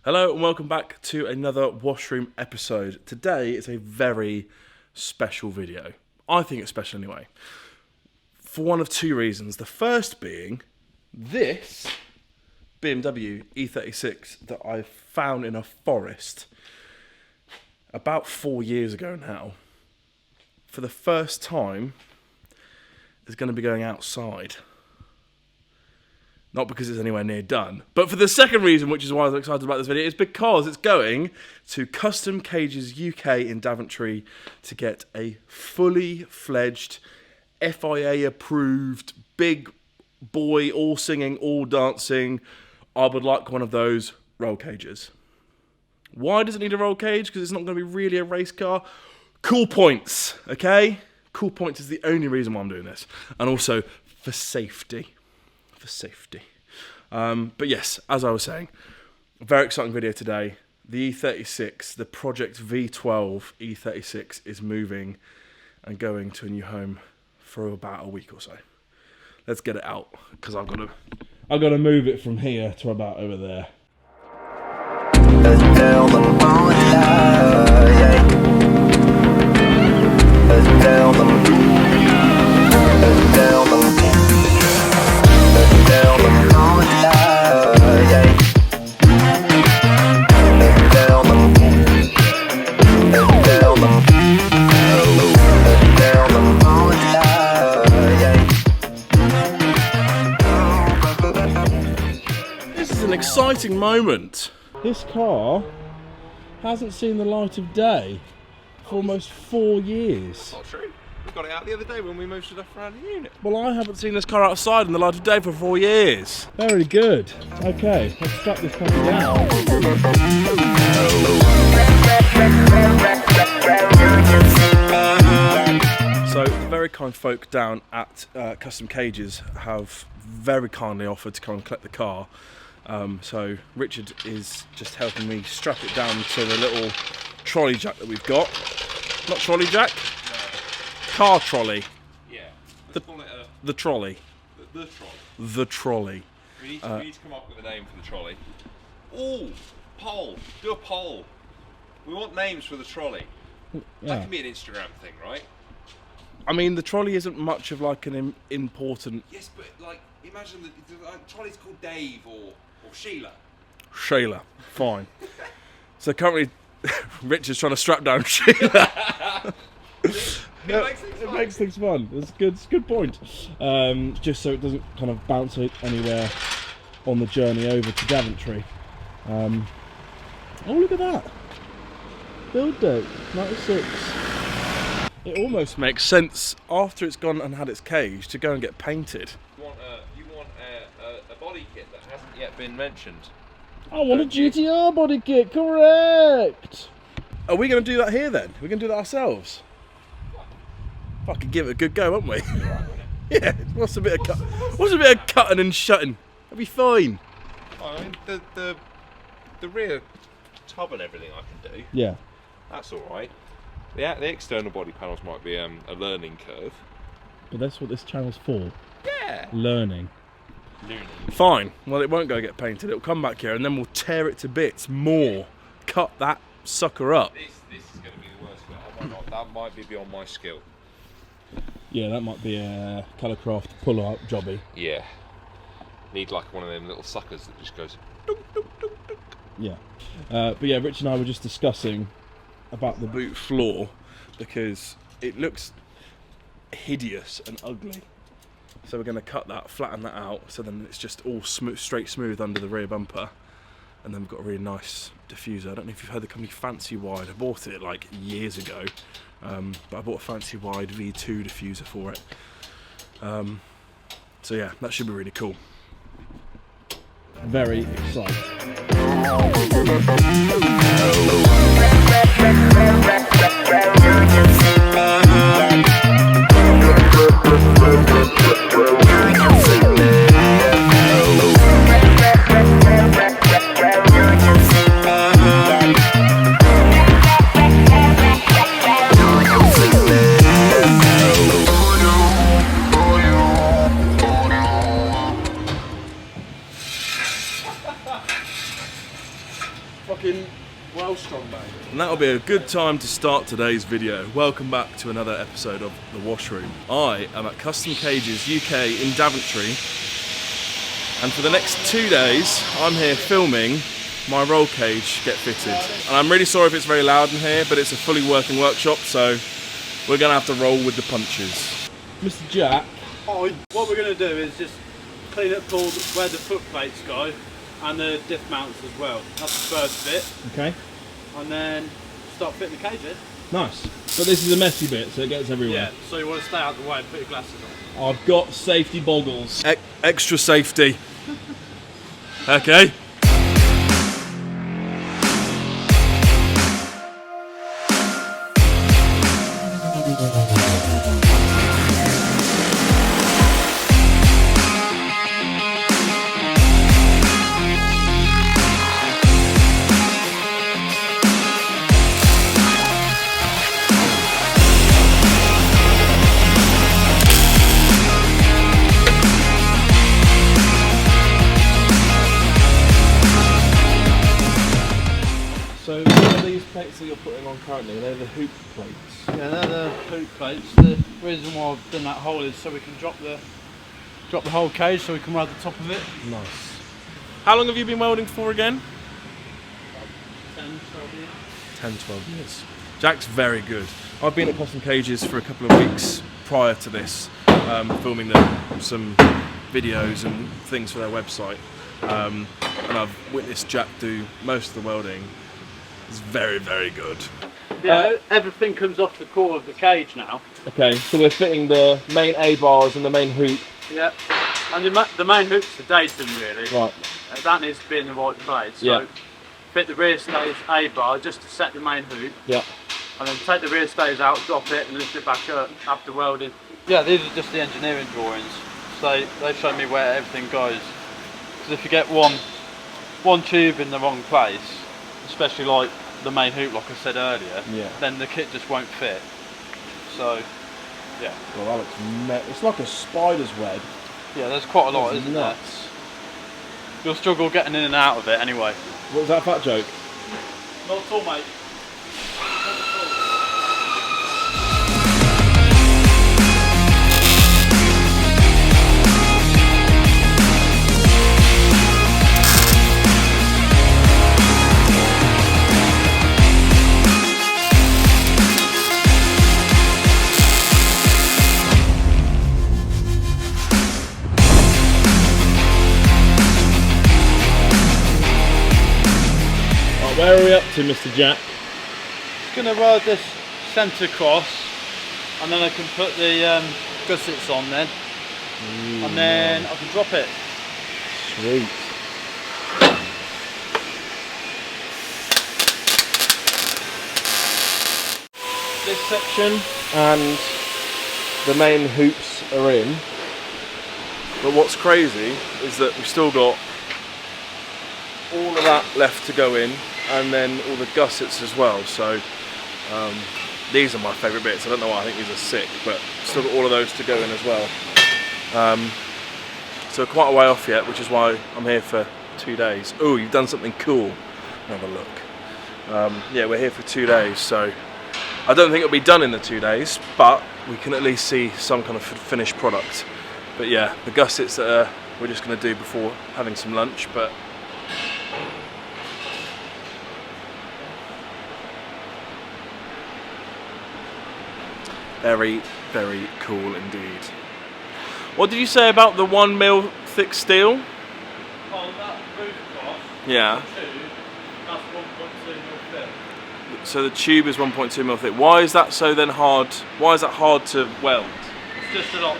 Hello and welcome back to another washroom episode. Today is a very special video. I think it's special anyway. For one of two reasons. The first being this BMW E36 that I found in a forest about 4 years ago now. For the first time, is going to be going outside. Not because it's anywhere near done, but for the second reason, which is why I was excited about this video, is because it's going to Custom Cages UK in Daventry to get a fully fledged, FIA approved, big boy, all singing, all dancing. I would like one of those roll cages. Why does it need a roll cage? Because it's not going to be really a race car. Cool points, okay? Cool points is the only reason why I'm doing this. And also for safety. But yes, as I was saying, a very exciting video today. The E36, the Project V12 E36 is moving and going to a new home for about a week or so. Let's get it out, because I've got to move it from here to about over there. This is an exciting moment. This car hasn't seen the light of day for almost 4 years. Not true. We got it out the other day when we moved stuff around the unit. Well, I haven't seen this car outside in the light of day for 4 years. Very good. Okay, let's strap this puppy down. So, the very kind folk down at Custom Cages have very kindly offered to come and collect the car. So, Richard is just helping me strap it down to the little trolley jack that we've got. Not trolley jack? Car trolley. Yeah. The trolley. The trolley. The trolley. We need to come up with a name for the trolley. Oh, poll. Do a poll. We want names for the trolley. Yeah. That can be an Instagram thing, right? I mean, the trolley isn't much of like an important... Yes, but like, imagine the trolley's called Dave or Sheila. Sheila. Fine. So currently, Richard's trying to strap down Sheila. It makes things fun. It's a good point. Just so it doesn't kind of bounce anywhere on the journey over to Daventry. Oh, look at that. Build date, 96. It almost makes sense after it's gone and had its cage to go and get painted. You want a body kit that hasn't yet been mentioned. I want a GTR body kit, correct! Are we going to do that here then? We're going to do that ourselves? Fucking give it a good go, won't we? Yeah, what's a bit of cutting and shutting? That'll be fine. I mean, the rear tub and everything I can do. Yeah. That's alright. The external body panels might be a learning curve. But that's what this channel's for. Yeah. Learning. Fine. Well, it won't go get painted. It'll come back here and then we'll tear it to bits more. Cut that sucker up. This is going to be the worst bit. That might be beyond my skill. Yeah, that might be a Colourcraft pull-out jobby. Yeah. Need like one of them little suckers that just goes... Dunk, dunk, dunk, dunk. Yeah. But yeah, Rich and I were just discussing about the boot floor because it looks hideous and ugly. So we're going to cut that, flatten that out, so then it's just all straight smooth under the rear bumper. And then we've got a really nice diffuser. I don't know if you've heard the company Fancy Wide. I bought it like years ago, but I bought a Fancy Wide V2 diffuser for it. So yeah, that should be really cool. Very excited. fucking well strong, mate. And that'll be a good time to start today's video. Welcome back to another episode of The Washroom. I am at Custom Cages UK in Daventry, and for the next 2 days I'm here filming my roll cage get fitted. And I'm really sorry if it's very loud in here, but it's a fully working workshop, so we're gonna have to roll with the punches. Mr. Jack. What we're going to do is just clean up all where the foot plates go and the diff mounts as well. That's the first bit. Okay. And then start fitting the cages. Nice. But this is a messy bit, so it gets everywhere. Yeah, so you want to stay out of the way and put your glasses on. I've got safety goggles. Extra safety. Okay. So what are these plates that you're putting on currently? They're the hoop plates. Yeah, they're the hoop plates. The reason why I've done that hole is so we can drop the whole cage so we can ride the top of it. Nice. How long have you been welding for again? 10, 12 years. 10, 12 years. Jack's very good. I've been at Custom Cages for a couple of weeks prior to this, filming some videos and things for their website. And I've witnessed Jack do most of the welding. It's very, very good. Yeah, everything comes off the core of the cage now. Okay, so we're fitting the main A bars and the main hoop. Yeah, and the main hoop's the datum really. Right. That needs to be in the right place. So Yeah. fit the rear stays A bar just to set the main hoop. Yeah. And then take the rear stays out, drop it and lift it back up after welding. Yeah, these are just the engineering drawings. So they show me where everything goes. Because if you get one tube in the wrong place, especially like the main hoop like I said earlier, Yeah. then the kit just won't fit. So, yeah. Well, that looks it's like a spider's web. Yeah, there's quite a lot, That's isn't nuts. there? You'll struggle getting in and out of it anyway. What was that fat joke? Not at all, mate. Where are we up to, Mr. Jack? Just going to ride this centre cross and then I can put the gussets on then. And then I can drop it. Sweet. This section and the main hoops are in. But what's crazy is that we've still got all of that left to go in, and then all the gussets as well. So these are my favourite bits. I don't know why, I think these are sick, but still got all of those to go in as well. So quite a way off yet, which is why I'm here for 2 days. Oh, you've done something cool. Have a look. Yeah, we're here for 2 days, so I don't think it'll be done in the 2 days, but we can at least see some kind of finished product. But yeah, the gussets that we're just going to do before having some lunch. But very, very cool indeed. What did you say about the 1 mil thick steel? On that roof cross, Yeah. that's 1.2 mil thick. So the tube is 1.2 mil thick. Why is that so then hard? Why is that hard to weld? It's just a lot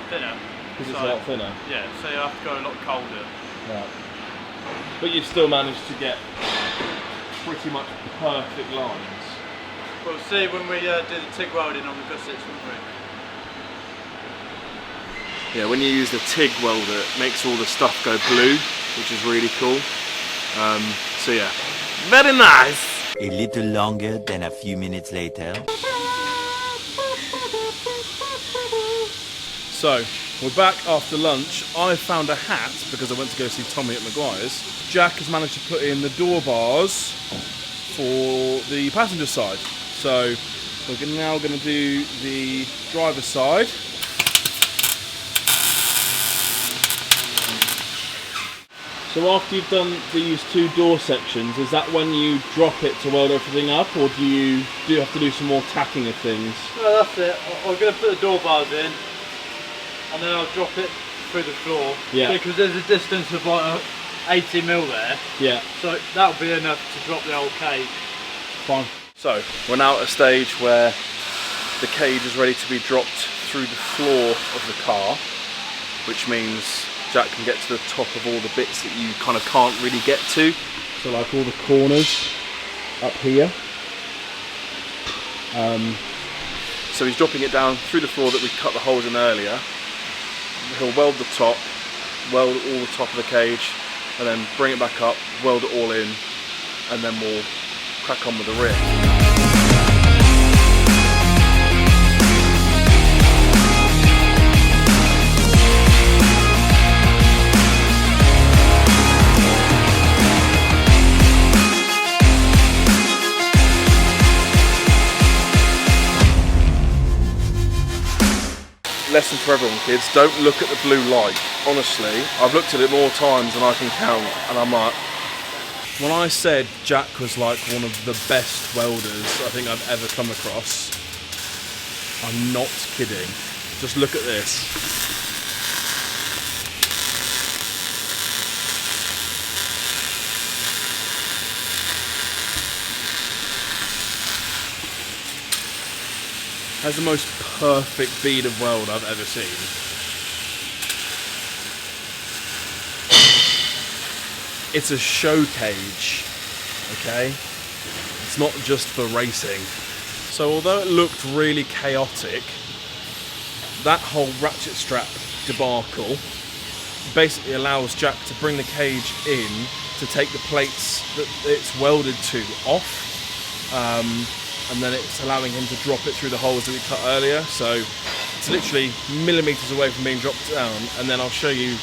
thinner. Because it's a lot thinner. Yeah, so you have to go a lot colder. Right. But you've still managed to get pretty much perfect lines. We'll see when we do the TIG welding on the gussets, won't we? Yeah, when you use the TIG welder, it makes all the stuff go blue, which is really cool. So yeah, very nice. A little longer than a few minutes later. So, We're back after lunch. I found a hat because I went to go see Tommy at Maguire's. Jack has managed to put in the door bars for the passenger side. So we're now going to do the driver's side. So after you've done these two door sections, is that when you drop it to weld everything up, or do you have to do some more tacking of things? No, that's it. I'm going to put the door bars in, and then I'll drop it through the floor. Yeah. Because there's a distance of like 80mm there. Yeah. So that'll be enough to drop the old cage. Fine. So we're now at a stage where the cage is ready to be dropped through the floor of the car, which means Jack can get to the top of all the bits that you kind of can't really get to. So like all the corners up here. So he's dropping it down through the floor that we cut the holes in earlier. He'll weld the top, weld all the top of the cage, and then bring it back up, weld it all in, and then we'll crack on with the rear. Lesson for everyone, kids, don't look at the blue light. Honestly, I've looked at it more times than I can count, and I'm like, when I said Jack was like one of the best welders I think I've ever come across, I'm not kidding. Just look at this. That's the most perfect bead of weld I've ever seen. It's a show cage, okay? It's not just for racing. So although it looked really chaotic, that whole ratchet strap debacle basically allows Jack to bring the cage in to take the plates that it's welded to off. And then it's allowing him to drop it through the holes that we cut earlier. So it's literally millimeters away from being dropped down. And then I'll show you,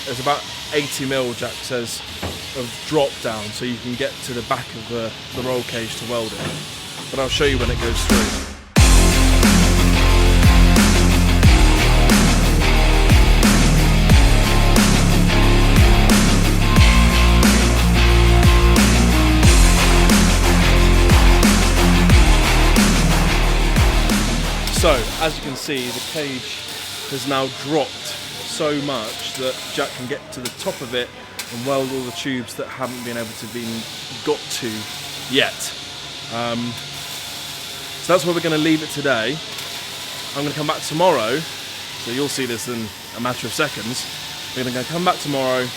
there's about 80mm, Jack says, of drop down, so you can get to the back of the roll cage to weld it. But I'll show you when it goes through. So, as you can see, the cage has now dropped so much that Jack can get to the top of it and weld all the tubes that haven't been able to be got to yet. So that's where we're going to leave it today. I'm going to come back tomorrow, so you'll see this in a matter of seconds. We're going to come back tomorrow.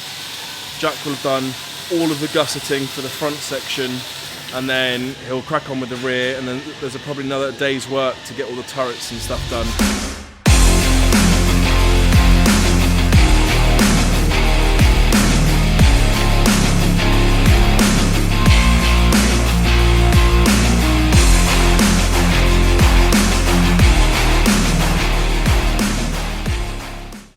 Jack will have done all of the gusseting for the front section, and then he'll crack on with the rear, and then there's probably another day's work to get all the turrets and stuff done.